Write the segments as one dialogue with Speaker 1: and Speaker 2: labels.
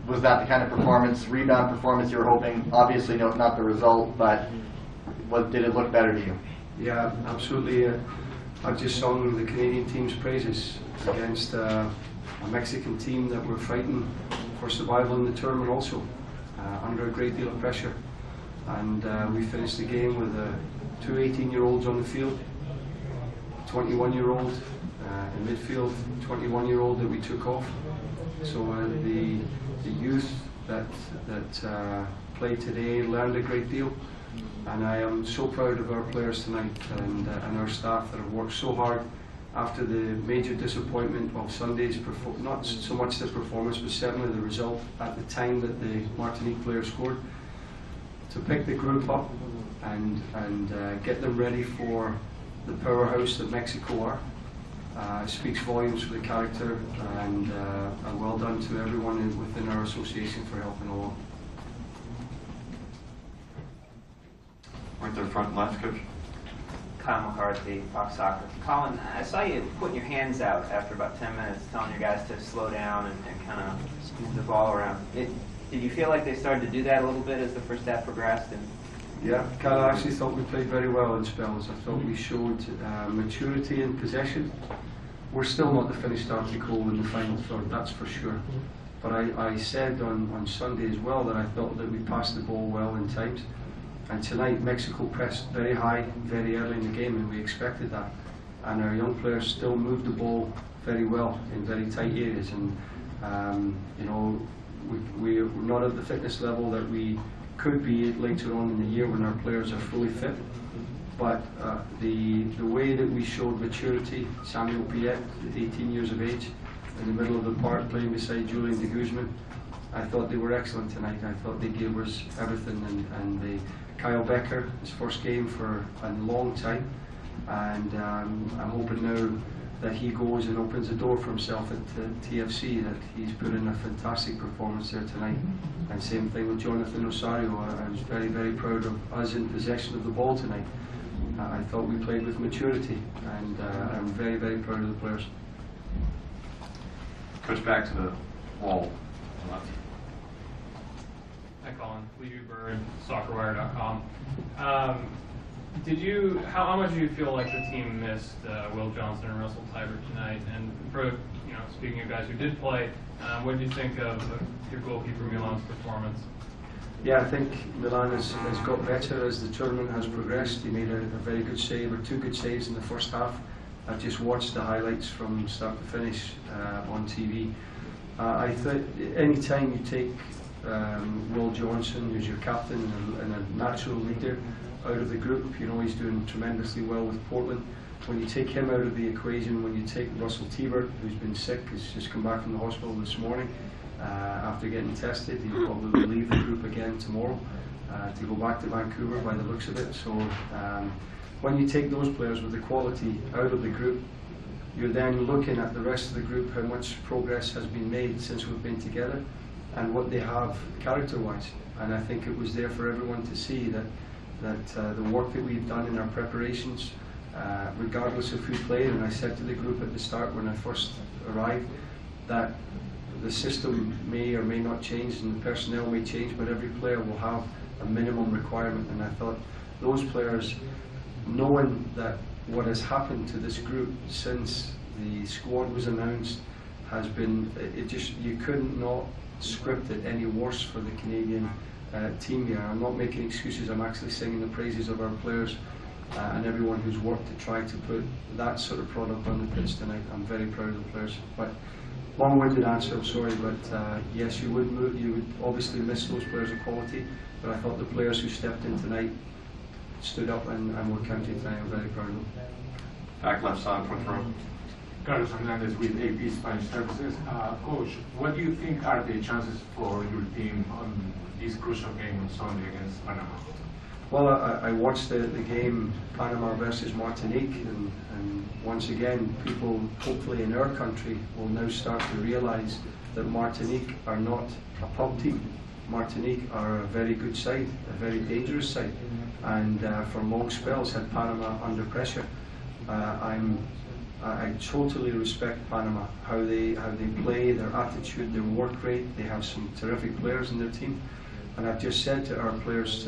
Speaker 1: Was that the kind of performance, rebound performance you were hoping? Obviously, no, not the result, but did it look better to you?
Speaker 2: Yeah, absolutely. I've just sung the Canadian team's praises against a Mexican team that were fighting for survival in the tournament also, under a great deal of pressure. And we finished the game with two 18-year-olds on the field, 21-year-old in midfield, 21-year-old that we took off. So the youth that played today learned a great deal, and I am so proud of our players tonight and our staff that have worked so hard after the major disappointment of Sunday's not so much the performance, but certainly the result at the time that the Martinique players scored, to pick the group up and get them ready for the powerhouse that Mexico are. Speaks volumes for the character, and well done to everyone within our association for helping along.
Speaker 3: Right there front left, Coach.
Speaker 4: Kyle McCarthy, Fox Soccer. Colin, I saw you putting your hands out after about 10 minutes, telling your guys to slow down and kind of move the ball around. Did you feel like they started to do that a little bit as the first half progressed?
Speaker 2: Yeah, Kyle, I actually thought we played very well in spells. I thought we showed maturity in possession. We're still not the finished article in the final third, that's for sure. But I said on Sunday as well that I thought that we passed the ball well in times. And tonight, Mexico pressed very high, very early in the game, and we expected that. And our young players still moved the ball very well in very tight areas. And you know, we're not at the fitness level that we could be later on in the year when our players are fully fit. But the way that we showed maturity, Samuel Piet, at 18 years of age, in the middle of the park playing beside Julian de Guzman, I thought they were excellent tonight. I thought they gave us everything, and Kyle Becker, his first game for a long time, and I'm hoping now that he goes and opens the door for himself at TFC, that he's put in a fantastic performance there tonight. And same thing with Jonathan Osario. I was very, very proud of us in possession of the ball tonight. I thought we played with maturity, and I'm very, very proud of the players.
Speaker 3: Coach, back to the wall.
Speaker 5: Hi, Colin. Lee Bird, SoccerWire.com. How much do you feel like the team missed Will Johnson and Russell Tybert tonight? And for, speaking of guys who did play, what did you think of your goalkeeper Milan's performance?
Speaker 2: Yeah, I think Milan has got better as the tournament has progressed. He made a very good save, or two good saves in the first half. I've just watched the highlights from start to finish on TV. I think any time you take Will Johnson, who's your captain and a natural leader, out of the group, he's doing tremendously well with Portland. When you take him out of the equation, when you take Russell Tybert, who's been sick, has just come back from the hospital this morning after getting tested, he'll probably leave the group again tomorrow to go back to Vancouver by the looks of it. So when you take those players with the quality out of the group, you're then looking at the rest of the group, how much progress has been made since we've been together and what they have character-wise. And I think it was there for everyone to see that the work that we've done in our preparations, regardless of who played, and I said to the group at the start when I first arrived that the system may or may not change and the personnel may change, but every player will have a minimum requirement. And I thought those players, knowing that what has happened to this group since the squad was announced has been, you couldn't not script it any worse for the Canadian team here. I'm not making excuses, I'm actually singing the praises of our players and everyone who's worked to try to put that sort of product on the pitch tonight. I'm very proud of the players. But long-winded answer, I'm sorry, but yes, you would obviously miss those players of quality, but I thought the players who stepped in tonight stood up and were counted tonight. I'm very proud of them.
Speaker 3: Back left side, front row.
Speaker 6: Carlos Hernandez with AP Spanish Services. Coach, what do you think are the chances for your team on this crucial game on Sunday against Panama?
Speaker 2: Well, I watched the game, Panama versus Martinique, and once again, people hopefully in our country will now start to realise that Martinique are not a pub team. Martinique are a very good side, a very dangerous side, and for long spells had Panama under pressure. I'm I totally respect Panama, how they play, their attitude, their work rate. They have some terrific players in their team. And I've just said to our players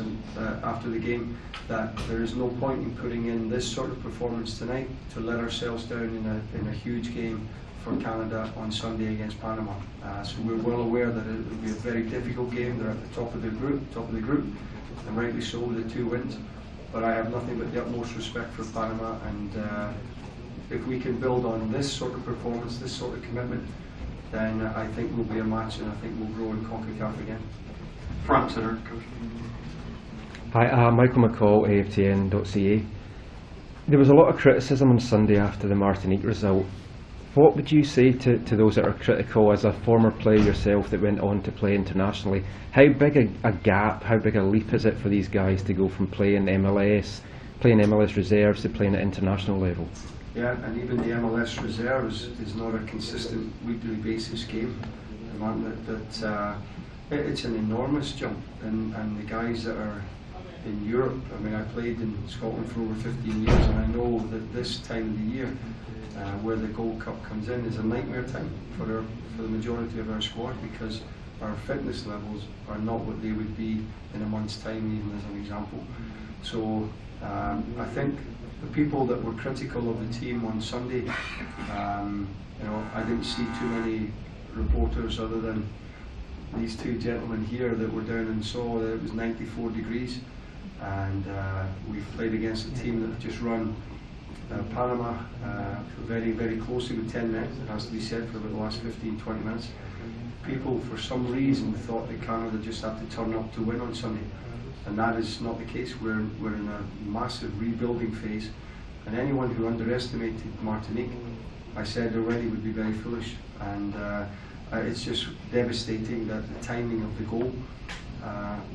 Speaker 2: after the game that there is no point in putting in this sort of performance tonight to let ourselves down in a huge game for Canada on Sunday against Panama. So we're well aware that it will be a very difficult game. They're at the top of the group, and rightly so with the 2 wins. But I have nothing but the utmost respect for Panama, and if we can build on this sort of performance, this sort of commitment, then I think we'll be a match, and I think we'll grow in CONCACAF again.
Speaker 3: Front center, Coach.
Speaker 7: Hi, Michael McCall, AFTN.ca. There was a lot of criticism on Sunday after the Martinique result. What would you say to those that are critical, as a former player yourself that went on to play internationally? How big a gap, how big a leap is it for these guys to go from playing MLS reserves to playing at international level?
Speaker 2: Yeah, and even the MLS reserves is not a consistent weekly basis game. It's an enormous jump, and the guys that are in Europe, I mean, I played in Scotland for over 15 years, and I know that this time of the year, where the Gold Cup comes in, is a nightmare time for the majority of our squad, because our fitness levels are not what they would be in a month's time, even as an example. So I think the people that were critical of the team on Sunday, I didn't see too many reporters other than these 2 gentlemen here that were down and saw that it was 94 degrees, and we've played against a team that have just run Panama very, very closely with 10 men, it has to be said, for about the last 15-20 minutes. People, for some reason, thought that Canada just had to turn up to win on Sunday, and that is not the case. We're in a massive rebuilding phase, and anyone who underestimated Martinique, I said already, would be very foolish. And it's just devastating that the timing of the goal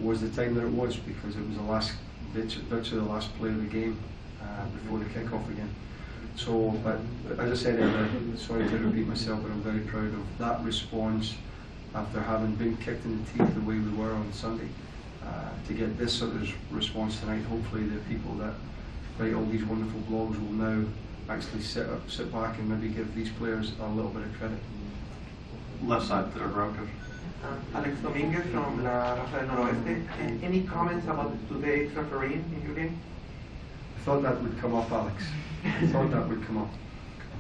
Speaker 2: was the time that it was, because it was the last, virtually the last play of the game before the kick-off again. So, but as I said earlier, sorry to repeat myself, but I'm very proud of that response after having been kicked in the teeth the way we were on Sunday. To get this sort of response tonight, hopefully the people that write all these wonderful blogs will now actually sit back and maybe give these players a little bit of credit.
Speaker 3: Left side, third row, Coach.
Speaker 8: Alex Dominguez from La Raza del Noroeste. Any comments about today's refereeing in your game?
Speaker 2: I thought that would come up, Alex. I thought that would come up.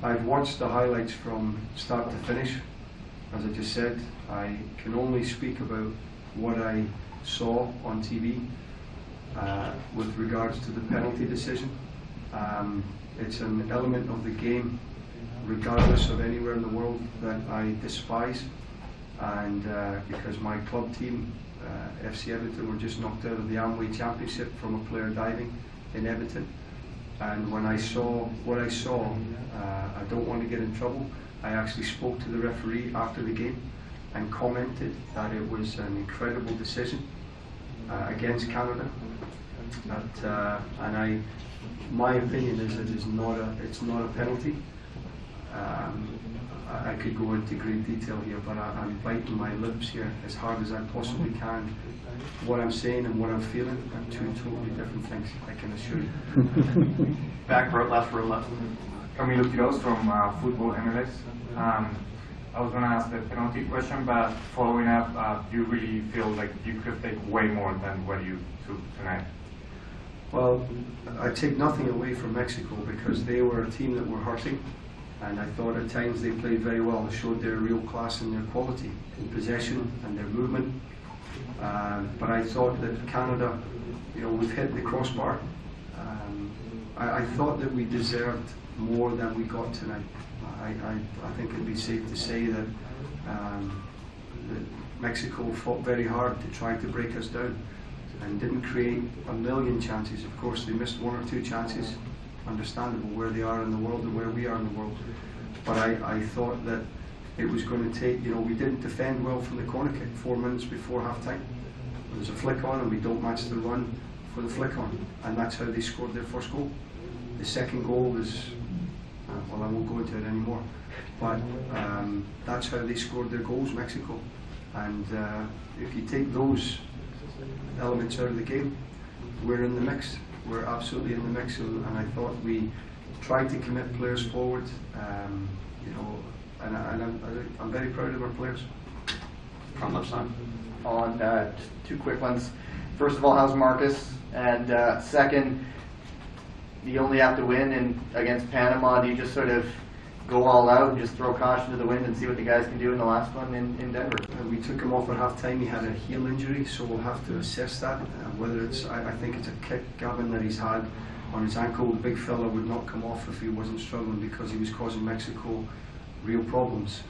Speaker 2: I've watched the highlights from start to finish. As I just said, I can only speak about what I saw on TV with regards to the penalty decision. It's an element of the game, regardless of anywhere in the world, that I despise. And because my club team, FC Everton, were just knocked out of the Amway Championship from a player diving in Everton. And when I saw what I saw, I don't want to get in trouble. I actually spoke to the referee after the game and commented that it was an incredible decision against Canada. And my opinion is that it's not a penalty. I could go into great detail here, but I'm biting my lips here as hard as I possibly can. What I'm saying and what I'm feeling are 2 totally different things, I can assure you.
Speaker 3: Back row, left row, left.
Speaker 9: Camilo Quiroz from Football MLS. I was going to ask the penalty question, but following up, do you really feel like you could take way more than what you took tonight?
Speaker 2: Well, I take nothing away from Mexico, because they were a team that were hurting, and I thought at times they played very well. They showed their real class and their quality in possession and their movement. But I thought that Canada, we've hit the crossbar. I thought that we deserved more than we got tonight. I think it'd be safe to say that Mexico fought very hard to try to break us down and didn't create a million chances. Of course, they missed 1 or 2 chances, understandable where they are in the world and where we are in the world. But I thought that it was going to take, we didn't defend well from the corner kick 4 minutes before half time. There's a flick on and we don't match the run for the flick on, and that's how they scored their first goal. The second goal was, well, I won't go into it anymore, but that's how they scored their goals, Mexico. And if you take those elements out of the game, we're in the mix. We're absolutely in the mix, and I thought we tried to commit players forward, you know, and I'm very proud of our players.
Speaker 3: From left side.
Speaker 1: On two quick ones. First of all, how's Marcus? And second, you only have to win and against Panama. Do you just sort of go all out and just throw caution to the wind and see what the guys can do in the last one in Denver?
Speaker 2: We took him off at half time. He had a heel injury, so we'll have to assess that. Whether it's, I think it's a kick, Gavin, that he's had on his ankle. The big fella would not come off if he wasn't struggling because he was causing Mexico real problems.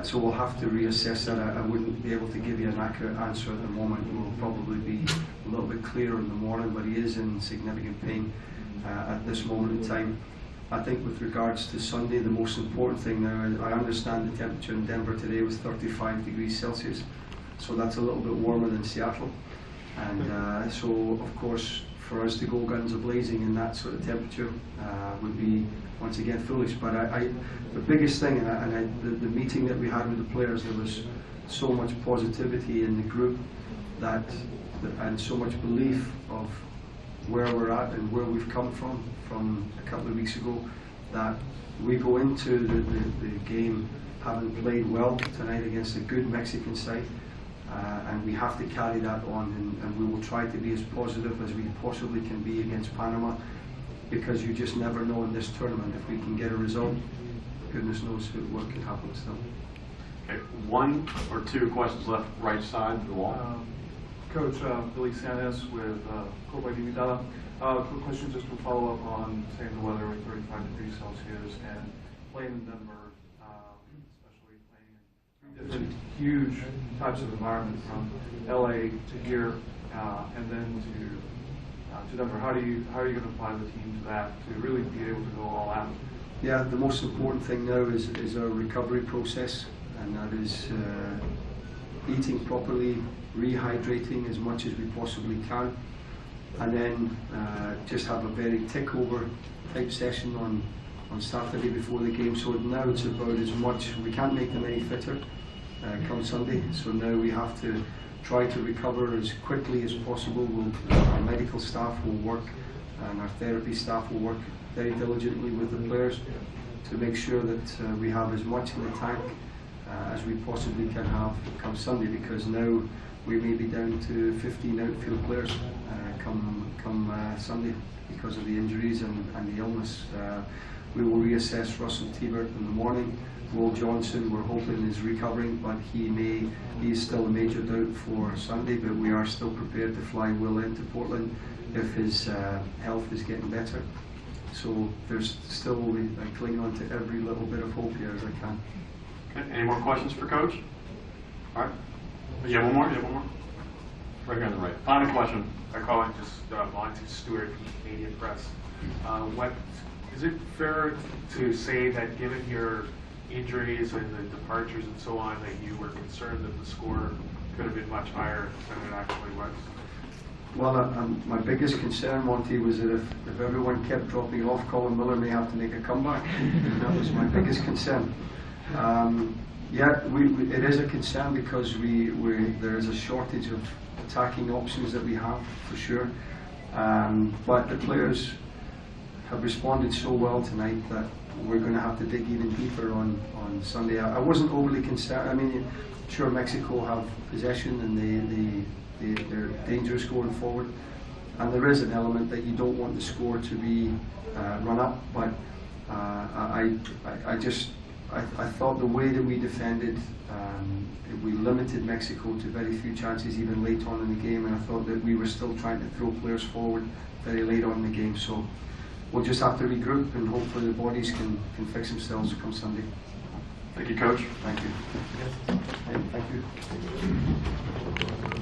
Speaker 2: So we'll have to reassess that. I wouldn't be able to give you an accurate answer at the moment. We'll probably be a little bit clearer in the morning, but he is in significant pain at this moment in time. I think with regards to Sunday, the most important thing now, I understand the temperature in Denver today was 35 degrees Celsius, so that's a little bit warmer than Seattle. And so, of course, for us to go guns a-blazing in that sort of temperature would be, once again, foolish. But the biggest thing, the meeting that we had with the players, there was so much positivity in the group and so much belief of where we're at and where we've come from a couple of weeks ago, that we go into the game having played well tonight against a good Mexican side, and we have to carry that on, and we will try to be as positive as we possibly can be against Panama, because you just never know in this tournament. If we can get a result, goodness knows what can happen still.
Speaker 3: Okay, one or two questions left, right side of the wall.
Speaker 10: Coach, Billy Sanchez with Copa Limitada. Quick question just to follow up on saying the weather at 35 degrees Celsius and playing in Denver, especially playing in different huge types of environments from LA to here and then to Denver. How are you going to apply the team to that to really be able to go all out?
Speaker 2: Yeah, the most important thing now is our recovery process, and that is eating properly, rehydrating as much as we possibly can, and then just have a very tick-over type session on Saturday before the game. So now it's about as much, we can't make them any fitter come Sunday, so now we have to try to recover as quickly as possible. Our medical staff will work and our therapy staff will work very diligently with the players to make sure that we have as much in the tank as we possibly can have come Sunday, because now we may be down to 15 outfield players come Sunday because of the injuries and the illness. We will reassess Russell Tebert in the morning. Will Johnson, we're hoping, is recovering, but he is still a major doubt for Sunday, but we are still prepared to fly Will into Portland if his health is getting better. So there's still, I cling on to every little bit of hope here as I can.
Speaker 3: Okay, any more questions for Coach? All right. You have one more? You have one more? Right here on the right. Final question.
Speaker 11: I call it just Monty Stewart from the Canadian Press. Is it fair to say that given your injuries and the departures and so on, that you were concerned that the score could have been much higher than it actually was?
Speaker 2: Well, my biggest concern, Monty, was that if everyone kept dropping off, Colin Miller may have to make a comeback. That was my biggest concern. Yeah, it is a concern because there is a shortage of attacking options that we have, for sure. But the players have responded so well tonight that we're going to have to dig even deeper on Sunday. I wasn't overly concerned. I mean, sure, Mexico have possession and they're dangerous going forward, and there is an element that you don't want the score to be run up. But I thought the way that we defended, we limited Mexico to very few chances even late on in the game, and I thought that we were still trying to throw players forward very late on in the game. So we'll just have to regroup, and hopefully the bodies can fix themselves come Sunday.
Speaker 3: Thank you, Coach.
Speaker 2: Thank you. Thank you.